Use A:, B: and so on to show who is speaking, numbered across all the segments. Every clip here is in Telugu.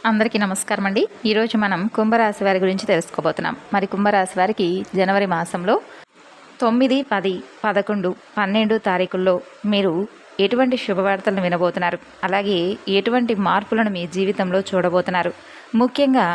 A: అందరికీ నమస్కారం అండి. ఈరోజు మనం కుంభరాశి వారి గురించి తెలుసుకోబోతున్నాం. మరి కుంభరాశి వారికి జనవరి మాసంలో 9, 10, 11, 12 తారీఖుల్లో మీరు ఎటువంటి శుభవార్తలను వినబోతున్నారు, అలాగే ఎటువంటి మార్పులను మీ జీవితంలో చూడబోతున్నారు. ముఖ్యంగా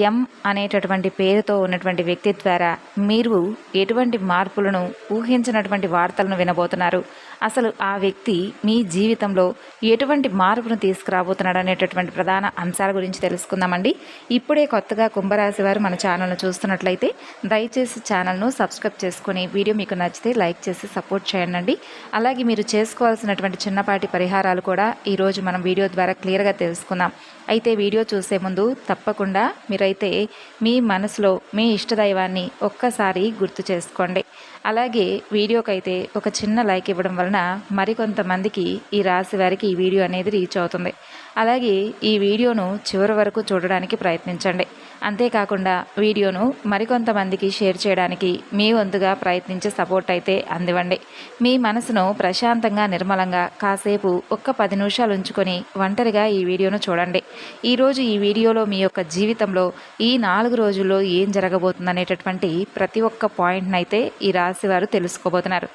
A: ఎం అనేటటువంటి పేరుతో ఉన్నటువంటి వ్యక్తి ద్వారా మీరు ఎటువంటి మార్పులను ఊహించినటువంటి వార్తలను వినబోతున్నారు. అసలు ఆ వ్యక్తి మీ జీవితంలో ఎటువంటి మార్పును తీసుకురాబోతున్నాడు అనేటటువంటి ప్రధాన అంశాల గురించి తెలుసుకుందామండి. ఇప్పుడే కొత్తగా కుంభరాశి వారు మన ఛానల్ను చూస్తున్నట్లయితే దయచేసి ఛానల్ను సబ్స్క్రైబ్ చేసుకుని వీడియో మీకు నచ్చితే లైక్ చేసి సపోర్ట్ చేయండి. అలాగే మీరు చేసుకోవాల్సినటువంటి చిన్నపాటి పరిహారాలు కూడా ఈరోజు మనం వీడియో ద్వారా క్లియర్గా తెలుసుకుందాం. అయితే వీడియో చూసే ముందు తప్పకుండా మీరైతే మీ మనసులో మీ ఇష్టదైవాన్ని ఒక్కసారి గుర్తు చేసుకోండి. అలాగే వీడియోకైతే ఒక చిన్న లైక్ ఇవ్వడం వలన మరికొంతమందికి ఈ రాశి వారికి ఈ వీడియో అనేది రీచ్ అవుతుంది. అలాగే ఈ వీడియోను చివరి వరకు చూడడానికి ప్రయత్నించండి. అంతేకాకుండా వీడియోను మరికొంతమందికి షేర్ చేయడానికి మీ వంతుగా ప్రయత్నించే సపోర్ట్ అయితే అందివ్వండి. మీ మనసును ప్రశాంతంగా నిర్మలంగా కాసేపు ఒక్క 10 నిమిషాలు ఉంచుకొని ఒంటరిగా ఈ వీడియోను చూడండి. ఈరోజు ఈ వీడియోలో మీ యొక్క జీవితంలో ఈ 4 రోజుల్లో ఏం జరగబోతుందనేటటువంటి ప్రతి ఒక్క పాయింట్ని అయితే ఈ రాశి వారు తెలుసుకోబోతున్నారు.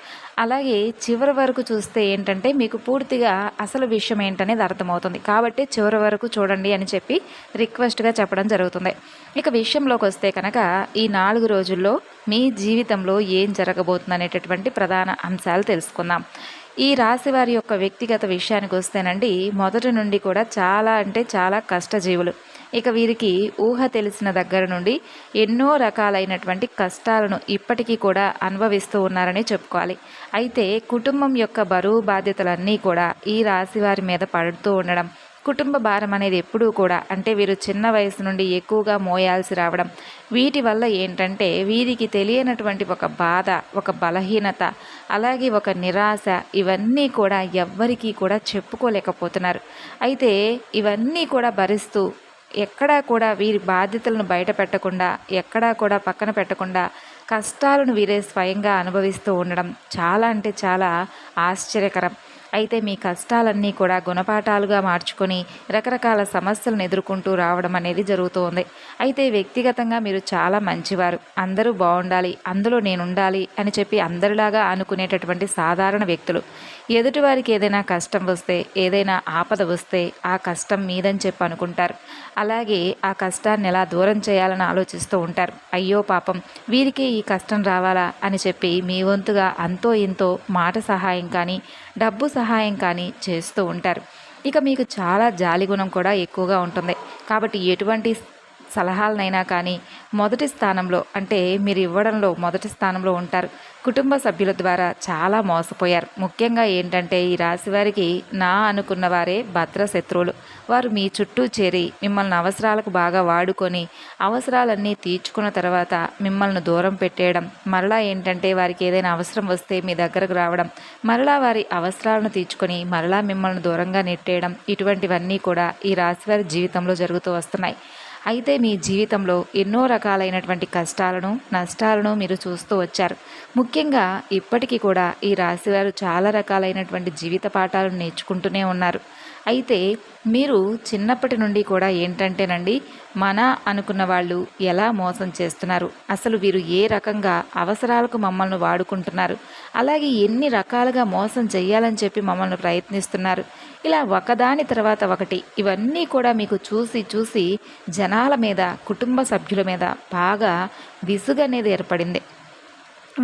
A: అలాగే చివరి వరకు చూస్తే ఏంటంటే మీకు పూర్తిగా అసలు విషయం ఏంటనేది అర్థమవుతుంది. కాబట్టి చివరి వరకు చూడండి అని చెప్పి రిక్వెస్ట్గా చెప్పడం జరుగుతుంది. ఇక విషయంలోకి వస్తే కనుక ఈ 4 రోజుల్లో మీ జీవితంలో ఏం జరగబోతుంది అనేటటువంటి ప్రధాన అంశాలు తెలుసుకుందాం. ఈ రాశి వారి యొక్క వ్యక్తిగత విషయానికి వస్తేనండి, మొదటి నుండి కూడా చాలా అంటే చాలా కష్టజీవులు. ఇక వీరికి ఊహ తెలిసిన దగ్గర నుండి ఎన్నో రకాలైనటువంటి కష్టాలను ఇప్పటికీ కూడా అనుభవిస్తూ ఉన్నారని చెప్పుకోవాలి. అయితే కుటుంబం యొక్క బరువు బాధ్యతలన్నీ కూడా ఈ రాశి వారి మీద పడుతూ ఉండడం, కుటుంబ భారం అనేది ఎప్పుడూ కూడా అంటే వీరు చిన్న వయసు నుండి ఎక్కువగా మోయాల్సి రావడం, వీటి వల్ల ఏంటంటే వీరికి తెలియనటువంటి ఒక బాధ, ఒక బలహీనత, అలాగే ఒక నిరాశ, ఇవన్నీ కూడా ఎవ్వరికీ కూడా చెప్పుకోలేకపోతున్నారు. అయితే ఇవన్నీ కూడా భరిస్తూ ఎక్కడా కూడా వీరి బాధ్యతలను బయట పెట్టకుండా, ఎక్కడా కూడా పక్కన పెట్టకుండా కష్టాలను వీరే స్వయంగా అనుభవిస్తూ ఉండడం చాలా అంటే చాలా ఆశ్చర్యకరం. అయితే మీ కష్టాలన్నీ కూడా గుణపాఠాలుగా మార్చుకొని రకరకాల సమస్యలను ఎదుర్కొంటూ రావడం అనేది జరుగుతుంది. అయితే వ్యక్తిగతంగా మీరు చాలా మంచివారు, అందరూ బాగుండాలి, అందులో నేను ఉండాలి అని చెప్పి అందరిలాగా అనుకునేటటువంటి సాధారణ వ్యక్తులు. ఎదుటివారికి ఏదైనా కష్టం వస్తే, ఏదైనా ఆపద వస్తే ఆ కష్టం మీదని చెప్పి అనుకుంటారు. అలాగే ఆ కష్టాన్ని ఎలా దూరం చేయాలని ఆలోచిస్తూ ఉంటారు. అయ్యో పాపం వీరికి ఈ కష్టం రావాలా అని చెప్పి మీ వంతుగా అంతో ఇంతో మాట సహాయం కానీ డబ్బు సహాయం కానీ చేస్తూ ఉంటారు. ఇక మీకు చాలా జాలిగుణం కూడా ఎక్కువగా ఉంటుంది. కాబట్టి ఎటువంటి సలహాలనైనా కానీ మొదటి స్థానంలో అంటే మీరు ఇవ్వడంలో మొదటి స్థానంలో ఉంటారు. కుటుంబ సభ్యుల ద్వారా చాలా మోసపోయారు. ముఖ్యంగా ఏంటంటే ఈ రాశి వారికి నా అనుకున్న వారే భద్ర శత్రువులు. వారు మీ చుట్టూ చేరి మిమ్మల్ని అవసరాలకు బాగా వాడుకొని అవసరాలన్నీ తీర్చుకున్న తర్వాత మిమ్మల్ని దూరం పెట్టేయడం, మరలా ఏంటంటే వారికి ఏదైనా అవసరం వస్తే మీ దగ్గరకు రావడం, మరలా వారి అవసరాలను తీర్చుకొని మరలా మిమ్మల్ని దూరంగా నెట్టేయడం, ఇటువంటివన్నీ కూడా ఈ రాశి వారి జీవితంలో జరుగుతూ వస్తున్నాయి. అయితే మీ జీవితంలో ఎన్నో రకాలైనటువంటి కష్టాలను నష్టాలను మీరు చూస్తూ వచ్చారు. ముఖ్యంగా ఇప్పటికీ కూడా ఈ రాశివారు చాలా రకాలైనటువంటి జీవిత పాఠాలను నేర్చుకుంటూనే ఉన్నారు. అయితే మీరు చిన్నప్పటి నుండి కూడా ఏంటంటేనండి, మన అనుకున్న వాళ్ళు ఎలా మోసం చేస్తున్నారు, అసలు వీరు ఏ రకంగా అవసరాలకు మమ్మల్ని వాడుకుంటున్నారు, అలాగే ఎన్ని రకాలుగా మోసం చేయాలని చెప్పి మమ్మల్ని ప్రయత్నిస్తున్నారు, ఇలా ఒకదాని తర్వాత ఒకటి ఇవన్నీ కూడా మీకు చూసి చూసి జనాల మీద, కుటుంబ సభ్యుల మీద బాగా విసుగు అనేది ఏర్పడింది.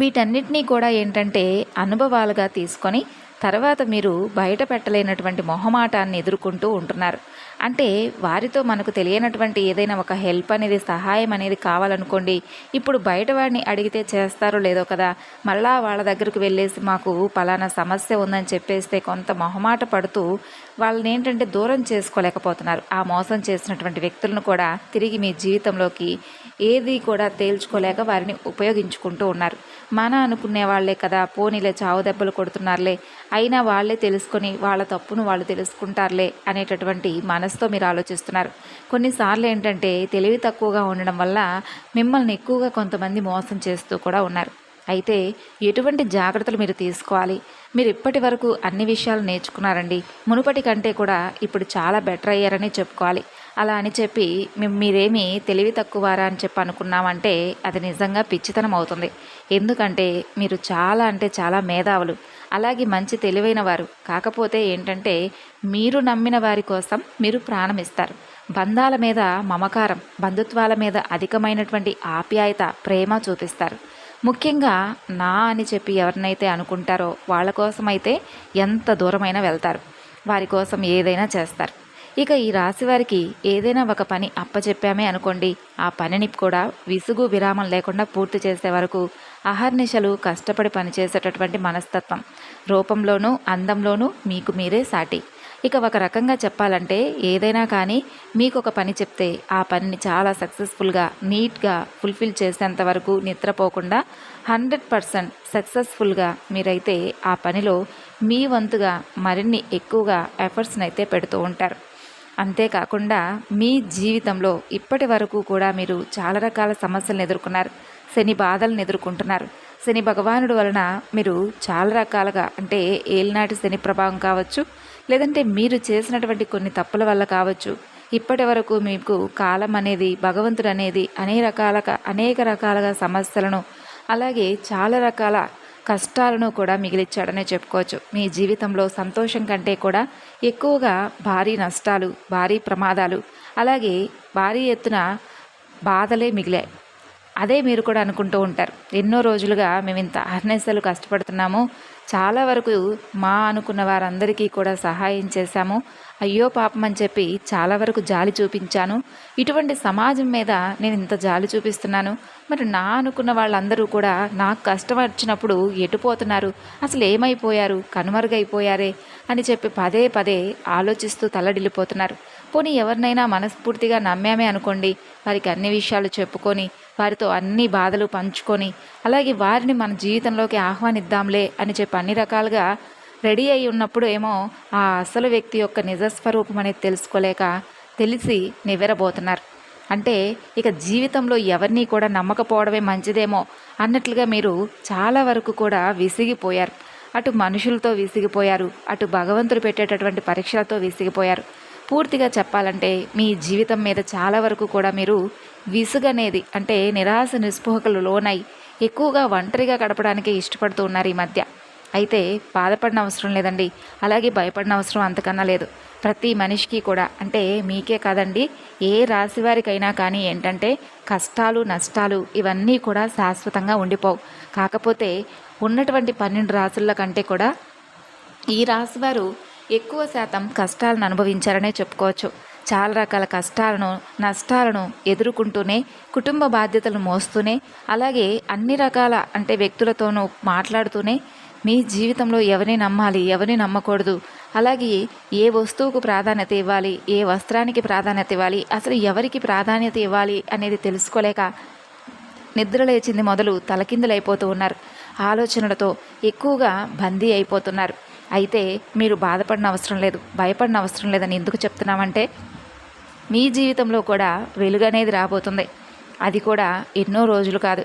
A: వీటన్నిటినీ కూడా ఏంటంటే అనుభవాలుగా తీసుకొని తర్వాత మీరు బయట పెట్టలేనటువంటి మొహమాటాన్ని ఎదుర్కొంటూ ఉంటున్నారు. అంటే వారితో మనకు తెలియనటువంటి ఏదైనా ఒక హెల్ప్ అనేది, సహాయం అనేది కావాలనుకోండి, ఇప్పుడు బయట వాడిని అడిగితే చేస్తారో లేదో కదా, మళ్ళా వాళ్ళ దగ్గరకు వెళ్ళేసి మాకు పలానా సమస్య ఉందని చెప్పేస్తే కొంత మొహమాట పడుతూ వాళ్ళని ఏంటంటే దూరం చేసుకోలేకపోతున్నారు. ఆ మోసం చేసినటువంటి వ్యక్తులను కూడా తిరిగి మీ జీవితంలోకి ఏది కూడా తేల్చుకోలేక వారిని ఉపయోగించుకుంటూ ఉన్నారు. మన అనుకునే వాళ్ళే కదా, పోనీలే చావు దెబ్బలు కొడుతున్నారులే, అయినా వాళ్ళే తెలుసుకొని వాళ్ళ తప్పును వాళ్ళు తెలుసుకుంటారులే అనేటటువంటి మనసుతో మీరు ఆలోచిస్తున్నారు. కొన్నిసార్లు ఏంటంటే తెలివి తక్కువగా ఉండడం వల్ల మిమ్మల్ని ఎక్కువగా కొంతమంది మోసం చేస్తూ కూడా ఉన్నారు. అయితే ఎటువంటి జాగ్రత్తలు మీరు తీసుకోవాలి? మీరు ఇప్పటి వరకు అన్ని విషయాలు నేర్చుకున్నారండి. మునుపటి కంటే కూడా ఇప్పుడు చాలా బెటర్ అయ్యారని చెప్పుకోవాలి. అలా అని చెప్పి మీరేమీ తెలివి తక్కువారా అని చెప్పి అనుకున్నామంటే అది నిజంగా పిచ్చితనం అవుతుంది. ఎందుకంటే మీరు చాలా అంటే చాలా మేధావులు, అలాగే మంచి తెలివైన వారు. కాకపోతే ఏంటంటే మీరు నమ్మిన వారి కోసం మీరు ప్రాణం ఇస్తారు. బంధాల మీద మమకారం, బంధుత్వాల మీద అధికమైనటువంటి ఆప్యాయత, ప్రేమ చూపిస్తారు. ముఖ్యంగా నా అని చెప్పి ఎవరినైతే అనుకుంటారో వాళ్ళ కోసమైతే ఎంత దూరమైనా వెళ్తారు, వారి కోసం ఏదైనా చేస్తారు. ఇక ఈ రాశి వారికి ఏదైనా ఒక పని అప్పచెప్పామే అనుకోండి, ఆ పనిని కూడా విసుగు విరామం లేకుండా పూర్తి చేసే వరకు అహర్నిశలు కష్టపడి పనిచేసేటటువంటి మనస్తత్వం, రూపంలోనూ అందంలోనూ మీకు మీరే సాటి. ఇక ఒక రకంగా చెప్పాలంటే ఏదైనా కానీ మీకు ఒక పని చెప్తే ఆ పనిని చాలా సక్సెస్ఫుల్గా నీట్గా ఫుల్ఫిల్ చేసేంత వరకు నిద్రపోకుండా 100% సక్సెస్ఫుల్గా మీరైతే ఆ పనిలో మీ వంతుగా మరిన్ని ఎక్కువగా ఎఫర్ట్స్ని అయితే పెడుతూ ఉంటారు. అంతేకాకుండా మీ జీవితంలో ఇప్పటి వరకు కూడా మీరు చాలా రకాల సమస్యలను ఎదుర్కొన్నారు, శని బాధలను ఎదుర్కొంటున్నారు. శని భగవానుడు వలన మీరు చాలా రకాలుగా అంటే ఏలినాటి శని ప్రభావం కావచ్చు, లేదంటే మీరు చేసినటువంటి కొన్ని తప్పుల వల్ల కావచ్చు, ఇప్పటి వరకు మీకు కాలం అనేది, భగవంతుడు అనేది అనేక రకాలుగా సమస్యలను, అలాగే చాలా రకాల కష్టాలను కూడా మిగిలిచ్చాడనే చెప్పుకోవచ్చు. మీ జీవితంలో సంతోషం కంటే కూడా ఎక్కువగా భారీ నష్టాలు, భారీ ప్రమాదాలు, అలాగే భారీ ఎత్తున బాధలే మిగిలాయి. అదే మీరు కూడా అనుకుంటూ ఉంటారు, ఎన్నో రోజులుగా మేము ఇంత అహర్నిశలు కష్టపడుతున్నాము, చాలా వరకు మా అనుకున్న వారందరికీ కూడా సహాయం చేశాము, అయ్యో పాపం అని చెప్పి చాలా వరకు జాలి చూపించాను, ఇటువంటి సమాజం మీద నేను ఇంత జాలి చూపిస్తున్నాను, మరి నా అనుకున్న వాళ్ళందరూ కూడా నాకు కష్టం వచ్చినప్పుడు ఎటుపోతున్నారు, అసలు ఏమైపోయారు, కనుమరుగైపోయారే అని చెప్పి పదే పదే ఆలోచిస్తూ తల్లడిల్లిపోతున్నారు. పోనీ ఎవరినైనా మనస్ఫూర్తిగా నమ్మామే అనుకోండి, వారికి అన్ని విషయాలు చెప్పుకొని వారితో అన్ని బాధలు పంచుకొని అలాగే వారిని మన జీవితంలోకి ఆహ్వానిద్దాంలే అని చెప్పి అన్ని రకాలుగా రెడీ అయి ఉన్నప్పుడు ఏమో ఆ అసలు వ్యక్తి యొక్క నిజస్వరూపం అనేది తెలుసుకోలేక తెలిసి నివ్వెరబోతున్నారు. అంటే ఇక జీవితంలో ఎవరిని కూడా నమ్మకపోవడమే మంచిదేమో అన్నట్లుగా మీరు చాలా వరకు కూడా విసిగిపోయారు. అటు మనుషులతో విసిగిపోయారు, అటు భగవంతుడు పెట్టేటటువంటి పరీక్షలతో విసిగిపోయారు. పూర్తిగా చెప్పాలంటే మీ జీవితం మీద చాలా వరకు కూడా మీరు విసుగనేది అంటే నిరాశ నిస్పృహకులు లోనై ఎక్కువగా ఒంటరిగా గడపడానికి ఇష్టపడుతూ ఉన్నారు ఈ మధ్య. అయితే బాధపడిన అవసరం లేదండి, అలాగే భయపడిన అవసరం అంతకన్నా లేదు. ప్రతి మనిషికి కూడా అంటే మీకే కాదండి, ఏ రాశి వారికైనా కానీ ఏంటంటే కష్టాలు నష్టాలు ఇవన్నీ కూడా శాశ్వతంగా ఉండిపోవు. కాకపోతే ఉన్నటువంటి 12 రాశుల కంటే కూడా ఈ రాశివారు ఎక్కువ శాతం కష్టాలను అనుభవించారనే చెప్పుకోవచ్చు. చాలా రకాల కష్టాలను నష్టాలను ఎదుర్కొంటూనే, కుటుంబ బాధ్యతలను మోస్తూనే, అలాగే అన్ని రకాల అంటే వ్యక్తులతోనూ మాట్లాడుతూనే మీ జీవితంలో ఎవరిని నమ్మాలి, ఎవరిని నమ్మకూడదు, అలాగే ఏ వస్తువుకు ప్రాధాన్యత ఇవ్వాలి, ఏ వస్త్రానికి ప్రాధాన్యత ఇవ్వాలి, అసలు ఎవరికి ప్రాధాన్యత ఇవ్వాలి అనేది తెలుసుకోలేక నిద్రలేచింది మొదలు తలకిందులైపోతూ ఉన్నారు. ఆలోచనలతో ఎక్కువగా బందీ అయిపోతున్నారు. అయితే మీరు బాధపడిన అవసరం లేదు, భయపడిన అవసరం లేదని ఎందుకు చెప్తున్నామంటే మీ జీవితంలో కూడా వెలుగు అనేది రాబోతుంది. అది కూడా ఎన్నో రోజులు కాదు.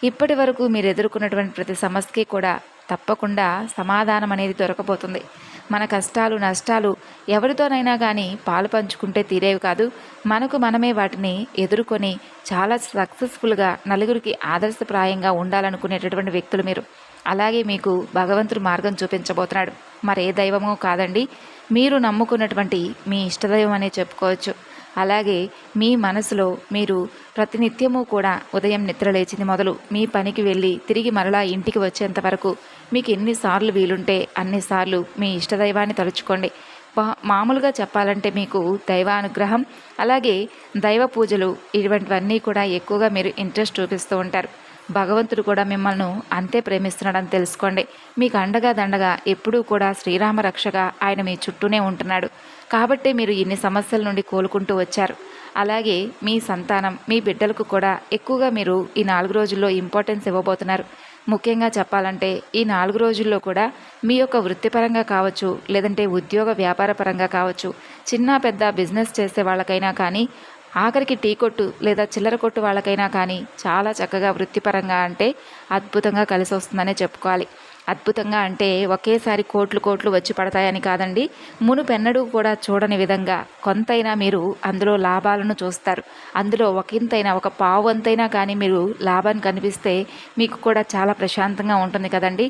A: ఇప్పటి వరకు మీరు ఎదుర్కొన్నటువంటి ప్రతి సమస్యకి కూడా తప్పకుండా సమాధానం అనేది దొరకబోతుంది. మన కష్టాలు నష్టాలు ఎవరితోనైనా కానీ పాలు పంచుకుంటే తీరేవి కాదు. మనకు మనమే వాటిని ఎదుర్కొని చాలా సక్సెస్ఫుల్గా నలుగురికి ఆదర్శప్రాయంగా ఉండాలనుకునేటటువంటి వ్యక్తులు మీరు. అలాగే మీకు భగవంతుడు మార్గం చూపించబోతున్నాడు. మరే దైవమో కాదండి, మీరు నమ్ముకున్నటువంటి మీ ఇష్టదైవం అనే చెప్పుకోవచ్చు. అలాగే మీ మనసులో మీరు ప్రతినిత్యము కూడా ఉదయం నిద్రలేచింది మొదలు మీ పనికి వెళ్ళి తిరిగి మరలా ఇంటికి వచ్చేంత వరకు మీకు ఎన్నిసార్లు వీలుంటే అన్నిసార్లు మీ ఇష్టదైవాన్ని తలుచుకోండి. మామూలుగా చెప్పాలంటే మీకు దైవానుగ్రహం అలాగే దైవ పూజలు ఇటువంటివన్నీ కూడా ఎక్కువగా మీరు ఇంట్రెస్ట్ చూపిస్తూ ఉంటారు. భగవంతుడు కూడా మిమ్మల్ని అంతే ప్రేమిస్తున్నాడని తెలుసుకోండి. మీకు అండగా దండగా ఎప్పుడూ కూడా శ్రీరామ రక్షగా ఆయన మీ చుట్టూనే ఉంటున్నాడు. కాబట్టి మీరు ఇన్ని సమస్యల నుండి కోలుకుంటూ వచ్చారు. అలాగే మీ సంతానం మీ బిడ్డలకు కూడా ఎక్కువగా మీరు ఈ 4 రోజుల్లో ఇంపార్టెన్స్ ఇవ్వబోతున్నారు. ముఖ్యంగా చెప్పాలంటే ఈ 4 రోజుల్లో కూడా మీ యొక్క వృత్తిపరంగా కావచ్చు, లేదంటే ఉద్యోగ వ్యాపార పరంగా కావచ్చు, చిన్న పెద్ద బిజినెస్ చేసే వాళ్ళకైనా కానీ, ఆఖరికి టీ కొట్టు లేదా చిల్లర కొట్టు వాళ్ళకైనా కానీ చాలా చక్కగా వృత్తిపరంగా అంటే అద్భుతంగా కలిసి వస్తుందనే చెప్పుకోవాలి. అద్భుతంగా అంటే ఒకేసారి కోట్లు కోట్లు వచ్చి పడతాయని కాదండి, మునుపెన్నడూ కూడా చూడని విధంగా కొంతైనా మీరు అందులో లాభాలను చూస్తారు. అందులో ఒకంతైనా ఒక పావు వంతైనా కానీ మీరు లాభాన్ని కనిపిస్తే మీకు కూడా చాలా ప్రశాంతంగా ఉంటుంది కదండి.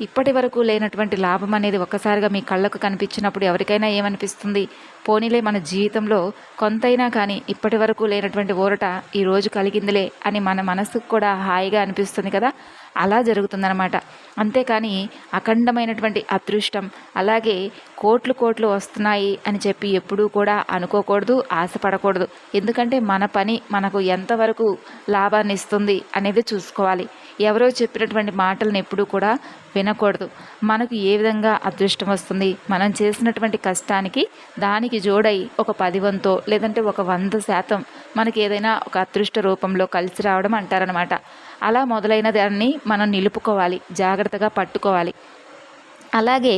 A: ఇప్పటి వరకు లేనటువంటి లాభం అనేది ఒక్కసారిగా మీ కళ్ళకు కనిపించినప్పుడు ఎవరికైనా ఏమనిపిస్తుంది? పోనీలే, మన జీవితంలో కొంతైనా కానీ ఇప్పటి వరకు లేనటువంటి ఊరట ఈరోజు కలిగిందిలే అని మన మనసుకు కూడా హాయిగా అనిపిస్తుంది కదా. అలా జరుగుతుందన్నమాట. అంతేకాని అఖండమైనటువంటి అదృష్టం అలాగే కోట్లు కోట్లు వస్తున్నాయి అని చెప్పి ఎప్పుడూ కూడా అనుకోకూడదు, ఆశపడకూడదు. ఎందుకంటే మన పని మనకు ఎంతవరకు లాభాన్ని ఇస్తుంది అనేది చూసుకోవాలి. ఎవరో చెప్పినటువంటి మాటలను ఎప్పుడూ కూడా వినకూడదు. మనకు ఏ విధంగా అదృష్టం వస్తుంది, మనం చేసినటువంటి కష్టానికి దానికి జోడై ఒక 10 వంతో లేదంటే ఒక 100% మనకి ఏదైనా ఒక అదృష్ట రూపంలో కలిసి రావడం అంటారనమాట. అలా మొదలైన దాన్ని మనం నిలుపుకోవాలి, జాగ్రత్తగా పట్టుకోవాలి. అలాగే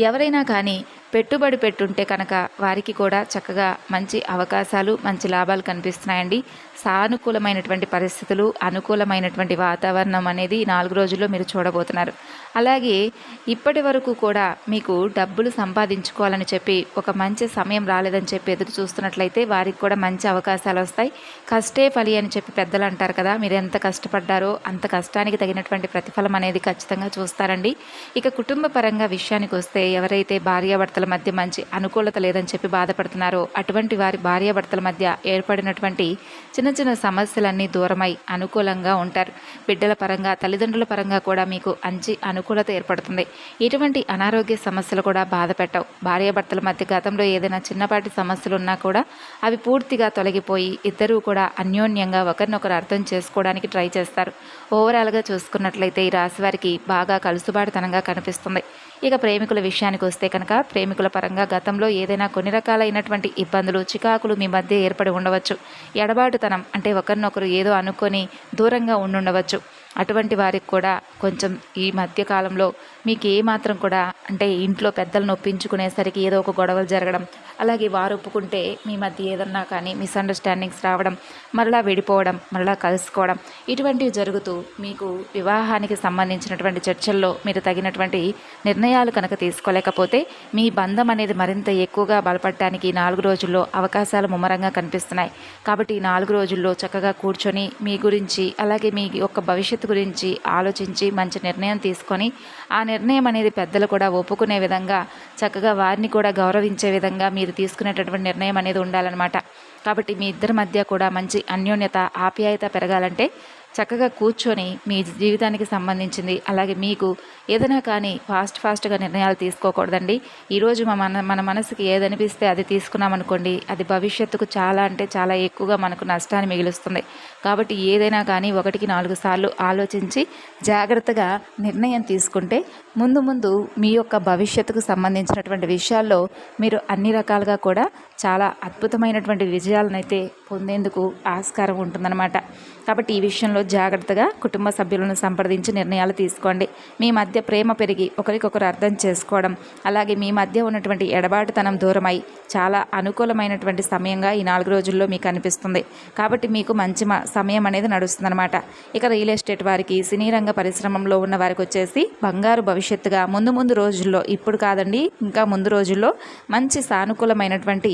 A: ఎవరైనా కానీ పెట్టుబడి పెట్టుంటే కనుక వారికి కూడా చక్కగా మంచి అవకాశాలు, మంచి లాభాలు కనిపిస్తున్నాయండి. సానుకూలమైనటువంటి పరిస్థితులు, అనుకూలమైనటువంటి వాతావరణం అనేది 4 రోజుల్లో మీరు చూడబోతున్నారు. అలాగే ఇప్పటి వరకు కూడా మీకు డబ్బులు సంపాదించుకోవాలని చెప్పి ఒక మంచి సమయం రాలేదని చెప్పి ఎదురు చూస్తున్నట్లయితే వారికి కూడా మంచి అవకాశాలు వస్తాయి. కష్టే ఫలి అని చెప్పి పెద్దలు అంటారు కదా, మీరు ఎంత కష్టపడ్డారో అంత కష్టానికి తగినటువంటి ప్రతిఫలం అనేది ఖచ్చితంగా చూస్తారండి. ఇక కుటుంబ పరంగా విషయానికి వస్తే ఎవరైతే భార్యాభర్తల మధ్య మంచి అనుకూలత లేదని చెప్పి బాధపడుతున్నారో అటువంటి వారి భార్యాభర్తల మధ్య ఏర్పడినటువంటి చిన్న చిన్న సమస్యలన్నీ దూరమై అనుకూలంగా ఉంటారు. బిడ్డల పరంగా, తల్లిదండ్రుల పరంగా కూడా మీకు మంచి అనుకూలత ఏర్పడుతుంది. ఎటువంటి అనారోగ్య సమస్యలు కూడా బాధ పెట్టవు. భార్యాభర్తల మధ్య గతంలో ఏదైనా చిన్నపాటి సమస్యలు ఉన్నా కూడా అవి పూర్తిగా తొలగిపోయి ఇద్దరూ కూడా అన్యోన్యంగా ఒకరినొకరు అర్థం చేసుకోవడానికి ట్రై చేస్తారు. ఓవరాల్గా చూసుకున్నట్లయితే ఈ రాశి వారికి బాగా కలుసుబాటుతనంగా కనిపిస్తుంది. ఇక ప్రేమికుల విషయానికి వస్తే కనుక ప్రేమికుల పరంగా గతంలో ఏదైనా కొన్ని రకాలైనటువంటి ఇబ్బందులు, చికాకులు మీ మధ్య ఏర్పడి ఉండవచ్చు. ఎడబాటుతనం అంటే ఒకరినొకరు ఏదో అనుకొని దూరంగా ఉండుండవచ్చు. అటువంటి వారికి కూడా కొంచెం ఈ మధ్యకాలంలో మీకు ఏమాత్రం కూడా అంటే ఇంట్లో పెద్దలను ఒప్పించుకునేసరికి ఏదో ఒక గొడవలు జరగడం, అలాగే వారు ఒప్పుకుంటే మీ మధ్య ఏదన్నా కానీ మిస్అండర్స్టాండింగ్స్ రావడం, మరలా విడిపోవడం, మరలా కలుసుకోవడం, ఇటువంటివి జరుగుతూ మీకు వివాహానికి సంబంధించినటువంటి చర్చల్లో మీరు తగినటువంటి నిర్ణయాలు కనుక తీసుకోలేకపోతే మీ బంధం అనేది మరింత ఎక్కువగా బలపడటానికి 4 రోజుల్లో అవకాశాలు ముమ్మరంగా కనిపిస్తున్నాయి. కాబట్టి ఈ 4 రోజుల్లో చక్కగా కూర్చొని మీ గురించి అలాగే మీ యొక్క భవిష్యత్తు గురించి ఆలోచించి మంచి నిర్ణయం తీసుకొని ఆ నిర్ణయం అనేది పెద్దలు కూడా ఒప్పుకునే విధంగా చక్కగా వారిని కూడా గౌరవించే విధంగా మీరు తీసుకునేటటువంటి నిర్ణయం అనేది ఉండాలన్నమాట. కాబట్టి మీ ఇద్దరి మధ్య కూడా మంచి అన్యోన్యత, ఆప్యాయత పెరగాలంటే చక్కగా కూర్చొని మీ జీవితానికి సంబంధించింది అలాగే మీకు ఏదైనా కానీ ఫాస్ట్గా నిర్ణయాలు తీసుకోకూడదండి. ఈరోజు మన మనసుకి ఏదనిపిస్తే అది తీసుకున్నామనుకోండి, అది భవిష్యత్తుకు చాలా అంటే చాలా ఎక్కువగా మనకు నష్టాన్ని మిగులుస్తుంది. కాబట్టి ఏదైనా కానీ 1-4 సార్లు ఆలోచించి జాగ్రత్తగా నిర్ణయం తీసుకుంటే ముందు మీ యొక్క భవిష్యత్తుకు సంబంధించినటువంటి విషయాల్లో మీరు అన్ని రకాలుగా కూడా చాలా అద్భుతమైనటువంటి విజయాలనైతే పొందేందుకు ఆస్కారం ఉంటుందన్నమాట. కాబట్టి ఈ విషయంలో జాగ్రత్తగా కుటుంబ సభ్యులను సంప్రదించి నిర్ణయాలు తీసుకోండి. మీ మధ్య ప్రేమ పెరిగి ఒకరికొకరు అర్థం చేసుకోవడం, అలాగే మీ మధ్య ఉన్నటువంటి ఎడబాటుతనం దూరమై చాలా అనుకూలమైనటువంటి సమయంగా ఈ 4 రోజుల్లో మీకు అనిపిస్తుంది. కాబట్టి మీకు మంచి సమయం అనేది నడుస్తుందన్నమాట. ఇక రియల్ ఎస్టేట్ వారికి, సినీ రంగ పరిశ్రమలో ఉన్న వారికి వచ్చేసి బంగారు భవిష్యత్తుగా ముందు రోజుల్లో, ఇప్పుడు కాదండి ఇంకా ముందు రోజుల్లో మంచి సానుకూలమైనటువంటి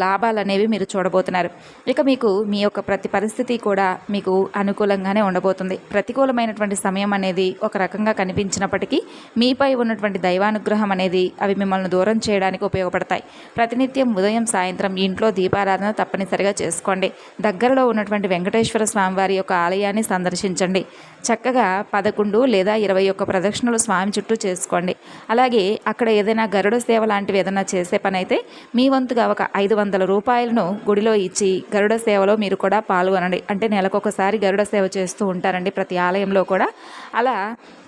A: లాభాలు అనేవి మీరు చూడబోతున్నారు. ఇక మీకు మీ యొక్క ప్రతి పరిస్థితి కూడా మీకు అనుకూలంగానే ఉండబోతుంది. ప్రతికూలమైనటువంటి సమయం అనేది ఒక రకంగా కనిపించినప్పటికీ మీపై ఉన్నటువంటి దైవానుగ్రహం అనేది అవి మిమ్మల్ని దూరం చేయడానికి ఉపయోగపడతాయి. ప్రతినిత్యం ఉదయం సాయంత్రం ఇంట్లో దీపారాధన తప్పనిసరిగా చేసుకోండి. దగ్గరలో ఉన్నటువంటి వెంకటేశ్వర స్వామివారి యొక్క ఆలయాన్ని సందర్శించండి. చక్కగా 11 లేదా 21 ప్రదక్షిణలు స్వామి చుట్టూ చేసుకోండి. అలాగే అక్కడ ఏదైనా గరుడ సేవ లాంటివి ఏదైనా చేసే పని అయితే మీ వంతుగా ఒక 500 రూపాయలను గుడిలో ఇచ్చి గరుడ సేవలో మీరు కూడా పాల్గొనండి. అంటే నెలకొకసారి గరుడ సేవ చేస్తూ ఉంటారండి ప్రతి ఆలయంలో కూడా. అలా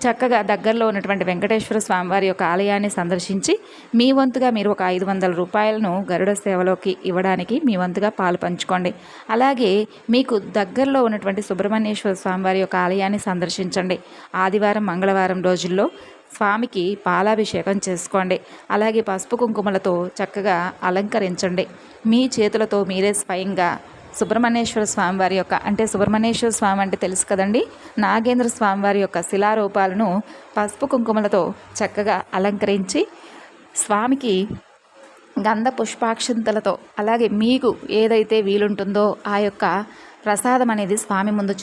A: చక్కగా దగ్గరలో ఉన్నటువంటి వెంకటేశ్వర స్వామివారి యొక్క ఆలయాన్ని సందర్శించి మీ వంతుగా మీరు ఒక 500 రూపాయలను గరుడ సేవలోకి ఇవ్వడానికి మీ వంతుగా పాలు పంచుకోండి. అలాగే మీకు దగ్గరలో ఉన్నటువంటి సుబ్రహ్మణ్యేశ్వర స్వామివారి యొక్క ఆలయాన్ని సందర్శించండి. ఆదివారం, మంగళవారం రోజుల్లో స్వామికి పాలాభిషేకం చేసుకోండి. అలాగే పసుపు కుంకుమలతో చక్కగా అలంకరించండి. మీ చేతులతో మీరే స్వయంగా సుబ్రహ్మణ్యేశ్వర స్వామి వారి యొక్క అంటే సుబ్రహ్మణ్యేశ్వర స్వామి అంటే తెలుసు కదండి, నాగేంద్ర స్వామి వారి యొక్క శిలారూపాలను పసుపు కుంకుమలతో చక్కగా అలంకరించి స్వామికి గంధ పుష్పాక్షంతలతో అలాగే మీకు ఏదైతే వీలుంటుందో ఆ యొక్క ప్రసాదం అనేది స్వామి ముందు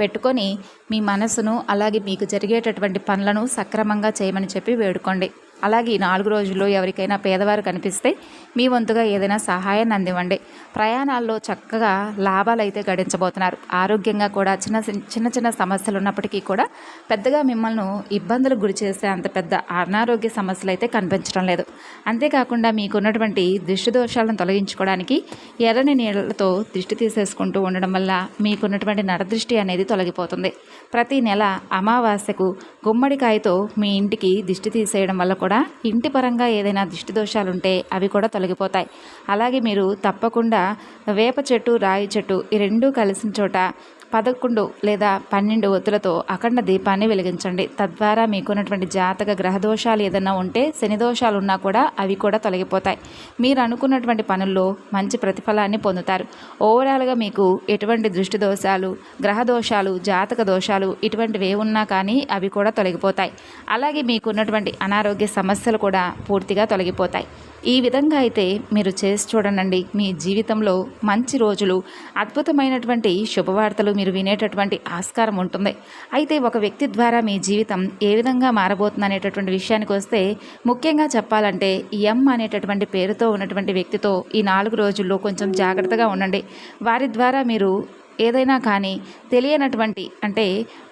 A: పెట్టుకొని మీ మనసును అలాగే మీకు జరిగేటటువంటి పనులను సక్రమంగా చేయమని చెప్పి వేడుకోండి. అలాగే ఈ 4 రోజుల్లో ఎవరికైనా పేదవారు కనిపిస్తే మీ వంతుగా ఏదైనా సహాయాన్ని అందివ్వండి. ప్రయాణాల్లో చక్కగా లాభాలు అయితే గడించబోతున్నారు. ఆరోగ్యంగా కూడా చిన్న సమస్యలు ఉన్నప్పటికీ కూడా పెద్దగా మిమ్మల్ని ఇబ్బందులకు గురి చేసే అంత పెద్ద అనారోగ్య సమస్యలు అయితే కనిపించడం లేదు. అంతేకాకుండా మీకున్నటువంటి దృష్టి దోషాలను తొలగించుకోవడానికి ఎర్రని నీళ్ళతో దృష్టి తీసేసుకుంటూ ఉండడం వల్ల మీకున్నటువంటి నరదృష్టి అనేది తొలగిపోతుంది. ప్రతి నెల అమావాస్యకు గుమ్మడికాయతో మీ ఇంటికి దిష్టి తీసేయడం వల్ల కూడా ఇంటి పరంగా ఏదైనా దిష్టి దోషాలుంటే అవి కూడా తొలగిపోతాయి. అలాగే మీరు తప్పకుండా వేప చెట్టు, రాయి చెట్టు ఈ రెండూ కలిసిన చోట 11 లేదా 12 ఒత్తులతో అఖండ దీపాన్ని వెలిగించండి. తద్వారా మీకున్నటువంటి జాతక గ్రహదోషాలు ఏదైనా ఉంటే, శని దోషాలు ఉన్నా కూడా అవి కూడా తొలగిపోతాయి. మీరు అనుకున్నటువంటి పనుల్లో మంచి ప్రతిఫలాన్ని పొందుతారు. ఓవరాల్గా మీకు ఎటువంటి దృష్టి దోషాలు, గ్రహ దోషాలు, జాతక దోషాలు ఇటువంటివి ఉన్నా కానీ అవి కూడా తొలగిపోతాయి. అలాగే మీకున్నటువంటి అనారోగ్య సమస్యలు కూడా పూర్తిగా తొలగిపోతాయి. ఈ విధంగా అయితే మీరు చేసి చూడండి. మీ జీవితంలో మంచి రోజులు, అద్భుతమైనటువంటి శుభవార్తలు మీరు వినేటటువంటి ఆస్కారం ఉంటుంది. అయితే ఒక వ్యక్తి ద్వారా మీ జీవితం ఏ విధంగా మారబోతుంది అనేటటువంటి విషయానికి వస్తే, ముఖ్యంగా చెప్పాలంటే ఎం అనేటటువంటి పేరుతో ఉన్నటువంటి వ్యక్తితో ఈ 4 రోజుల్లో కొంచెం జాగ్రత్తగా ఉండండి. వారి ద్వారా మీరు ఏదైనా కానీ తెలియనటువంటి అంటే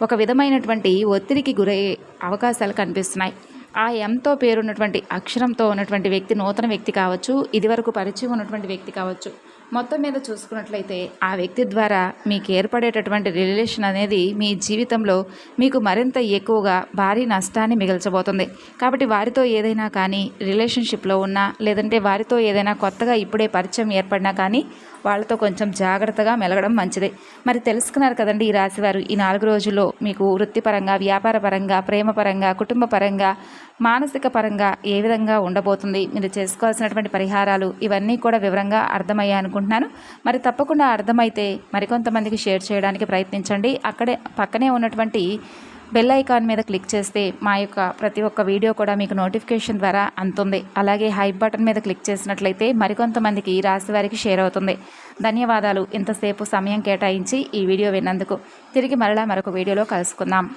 A: ఒక విధమైనటువంటి ఒత్తిడికి గురయ్యే అవకాశాలు కనిపిస్తున్నాయి. ఆ ఎంతో పేరున్నటువంటి అక్షరంతో ఉన్నటువంటి వ్యక్తి నూతన వ్యక్తి కావచ్చు, ఇదివరకు పరిచయం ఉన్నటువంటి వ్యక్తి కావచ్చు, మొత్తం మీద చూసుకున్నట్లయితే ఆ వ్యక్తి ద్వారా మీకు ఏర్పడేటటువంటి రిలేషన్ అనేది మీ జీవితంలో మీకు మరింత ఎక్కువగా భారీ నష్టాన్ని మిగల్చబోతుంది. కాబట్టి వారితో ఏదైనా కానీ రిలేషన్షిప్లో ఉన్నా, లేదంటే వారితో ఏదైనా కొత్తగా ఇప్పుడే పరిచయం ఏర్పడినా కానీ వాళ్ళతో కొంచెం జాగ్రత్తగా మెలగడం మంచిది. మరి తెలుసుకున్నారు కదండి ఈ రాశివారు ఈ 4 రోజుల్లో మీకు వృత్తిపరంగా, వ్యాపార పరంగా, ప్రేమ పరంగా, కుటుంబ పరంగా, మానసిక పరంగా ఏ విధంగా ఉండబోతుంది, మీరు చేసుకోవాల్సినటువంటి పరిహారాలు ఇవన్నీ కూడా వివరంగా అర్థమయ్యాయి అనుకుంటున్నాను. మరి తప్పకుండా అర్థమైతే మరికొంతమందికి షేర్ చేయడానికి ప్రయత్నించండి. అక్కడే పక్కనే ఉన్నటువంటి బెల్ ఐకాన్ మీద క్లిక్ చేస్తే మా యొక్క ప్రతి ఒక్క వీడియో కూడా మీకు నోటిఫికేషన్ ద్వారా అందుతుంది. అలాగే హైప్ బటన్ మీద క్లిక్ చేసినట్లయితే మరికొంతమందికి ఈ రాశి వారికి షేర్ అవుతుంది. ధన్యవాదాలు ఇంతసేపు సమయం కేటాయించి ఈ వీడియో విన్నందుకు. తిరిగి మరలా మరొక వీడియోలో కలుసుకుందాం.